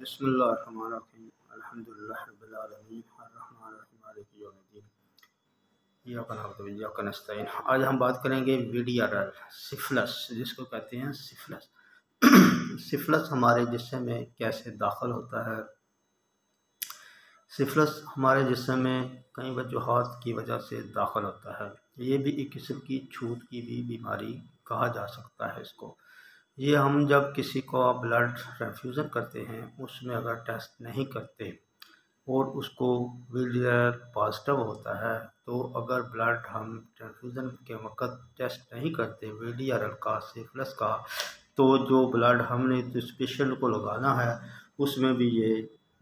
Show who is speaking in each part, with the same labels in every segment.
Speaker 1: बिस्मिल्लाहिर्रहमानिर्रहीम अल्हम्दुलिल्लाहि रब्बिल आलमीन अर्रहमानिर्रहीम मालिकि यौमिद्दीन इय्याका नअबुदु व इय्याका नस्तईन। आज हम बात करेंगे वीडीआरएल सिफिलिस, जिसको कहते हैं सिफिलिस। सिफिलिस हमारे जिस्म में कैसे दाखिल होता है। सिफिलिस हमारे जिस्म में कई वजूहात की वजह से दाखिल होता है। ये भी एक किस्म की छूत की भी बीमारी कहा जा सकता है इसको। ये हम जब किसी को ब्लड ट्रांसफ्यूज़न करते हैं, उसमें अगर टेस्ट नहीं करते और उसको वीडीआरएल पॉजिटिव होता है, तो अगर ब्लड हम ट्रांसफ्यूज़न के वक़्त टेस्ट नहीं करते वीडीआरएल का, सिफिलिस का, तो जो ब्लड हमने जिस पेशेंट को लगाना है उसमें भी ये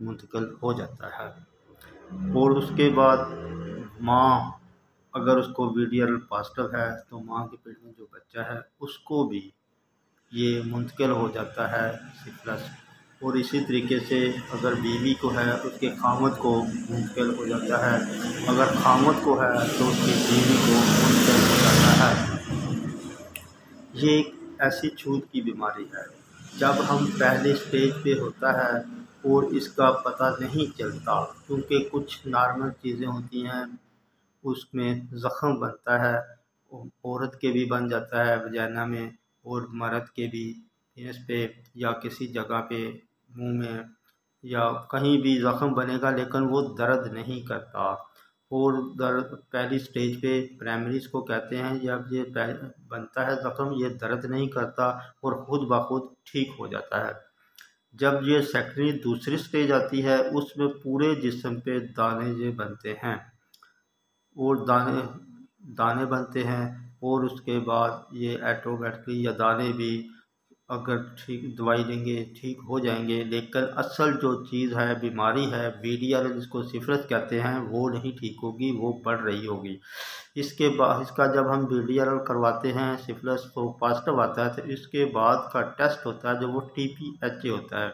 Speaker 1: मुंतकिल हो जाता है। और उसके बाद माँ, अगर उसको वीडीआरएल पॉजिटिव है तो माँ के पेट में जो बच्चा है उसको भी ये मुंतकिल हो जाता है सिफिलिस। और इसी तरीके से अगर बीवी को है उसके खामद को मुंतकिल हो जाता है, अगर खामद को है तो उसकी बीवी को मुंतकिल हो जाता है। ये एक ऐसी छूत की बीमारी है जब हम पहले स्टेज पे होता है और इसका पता नहीं चलता, क्योंकि कुछ नॉर्मल चीज़ें होती हैं, उसमें ज़ख़म बनता है, औरत के भी बन जाता है वजाइना में, और मर्द के भी फेस पे या किसी जगह पे मुंह में या कहीं भी ज़ख़म बनेगा, लेकिन वो दर्द नहीं करता। और दर्द पहली स्टेज पे प्राइमरीज को कहते हैं, जब ये बनता है ज़ख़म, ये दर्द नहीं करता और ख़ुद ब खुद ठीक हो जाता है। जब ये सेकेंडरी दूसरी स्टेज आती है, उसमें पूरे जिस्म पे दाने ये बनते हैं और दाने बनते हैं, और उसके बाद ये ऑटोमेटिकली या दाने भी अगर ठीक दवाई लेंगे ठीक हो जाएंगे। लेकिन असल जो चीज़ है, बीमारी है वीडीआरएल जिसको सिफिलिस कहते हैं, वो नहीं ठीक होगी, वो बढ़ रही होगी। इसके बाद इसका जब हम वीडीआरएल करवाते हैं, सिफिलिस को पॉजिटिव आता है, तो इसके बाद का टेस्ट होता है जो वो टीपीएचए होता है।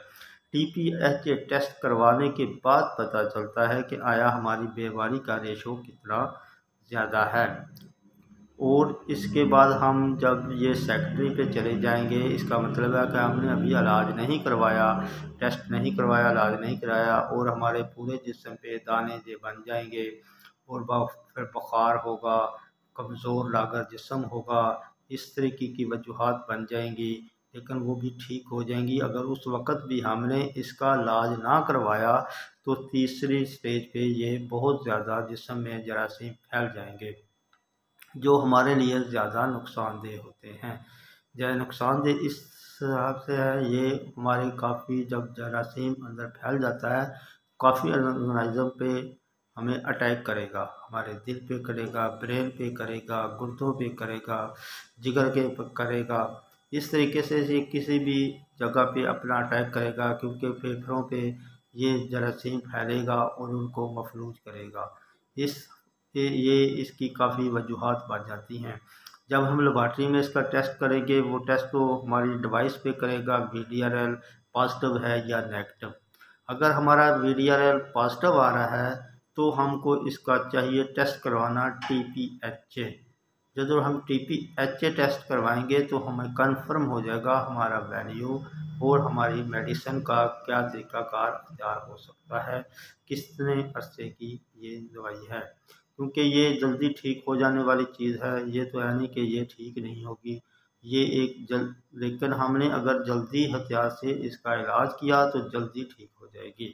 Speaker 1: टीपीएचए टेस्ट करवाने के बाद पता चलता है कि आया हमारी बीमारी का रेशो कितना ज़्यादा है। और इसके बाद हम जब ये सेकेंडरी पे चले जाएंगे, इसका मतलब है कि हमने अभी इलाज नहीं करवाया, टेस्ट नहीं करवाया, इलाज नहीं कराया, और हमारे पूरे जिस्म पे दाने जे बन जाएंगे और फिर बुखार होगा, कमज़ोर लागर जिस्म होगा, इस तरीके की वजूहात बन जाएंगी, लेकिन वो भी ठीक हो जाएंगी। अगर उस वक़्त भी हमने इसका इलाज ना करवाया तो तीसरी स्टेज पे ये बहुत ज़्यादा जिस्म में जरासीम फैल जाएंगे, जो हमारे लिए ज़्यादा नुकसानदेह होते हैं। ज़्यादा नुकसानदेह इस हिसाब से है, ये हमारे काफ़ी जब जरासीम अंदर फैल जाता है, काफ़ी ऑर्गेनिज़म पे हमें अटैक करेगा, हमारे दिल पे करेगा, ब्रेन पे करेगा, गुर्दों पे करेगा, जिगर के करेगा। इस तरीके से ये किसी भी जगह पे अपना अटैक करेगा, क्योंकि फेफड़ों पे ये जरासीम फैलेगा और उनको मफलूज करेगा। ये इसकी काफ़ी वजूहात बन जाती हैं। जब हम लेबॉरेटरी में इसका टेस्ट करेंगे, वो टेस्ट तो हमारी डिवाइस पे करेगा वीडीआरएल पॉजिटिव है या नेगेटिव। अगर हमारा वीडीआरएल पॉजिटिव आ रहा है तो हमको इसका चाहिए टेस्ट करवाना टीपीएचए। जब हम टीपीएचए टेस्ट करवाएंगे तो हमें कन्फर्म हो जाएगा हमारा वैल्यू और हमारी मेडिसिन का क्या तरीक़ाकार अख्तियार हो सकता है, कितने अरसे की ये दवाई है। क्योंकि ये जल्दी ठीक हो जाने वाली चीज़ है, ये तो है नहीं कि ये ठीक नहीं होगी, ये लेकिन हमने अगर जल्दी हथियार से इसका इलाज किया तो जल्दी ठीक हो जाएगी।